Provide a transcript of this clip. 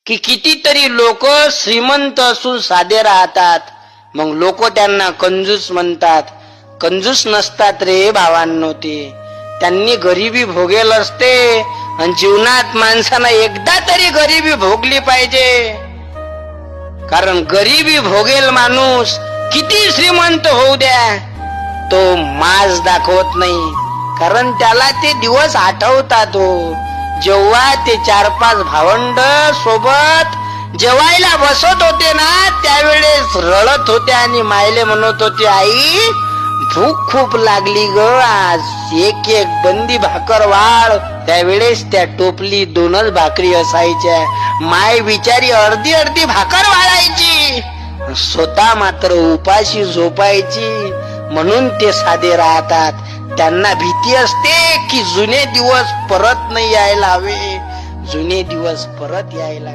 की कितीतरी लोक श्रीमंत असून साधे राहतात, मग लोक त्यांना कंजूस म्हणतात. कंजूस नसतात रे भावांनो, त्यांनी गरिबी भोगेल असते. आणि जीवनात माणसानं एकदा तरी गरिबी भोगली पाहिजे, कारण गरिबी भोगेल माणूस किती श्रीमंत होऊ द्या, तो माज दाखवत नाही, कारण त्याला ते दिवस आठवतात हो, जेव्हा ते 4-5 भावंड सोबत जेवायला बसत होते ना, त्यावेळेस रडत होते आणि मायले म्हणत होते, आई भूक खूप लागली ग, आज एक बंदी भाकर वाढ. त्यावेळेस त्या टोपली 2च भाकरी असायच्या, माय बिचारी अर्धी भाकर वाढायची, स्वतः मात्र उपाशी झोपायची. म्हणून ते साधे राहतात. त्यांना भीती असते की जुने दिवस परत नाही यायला हवे, जुने दिवस परत यायला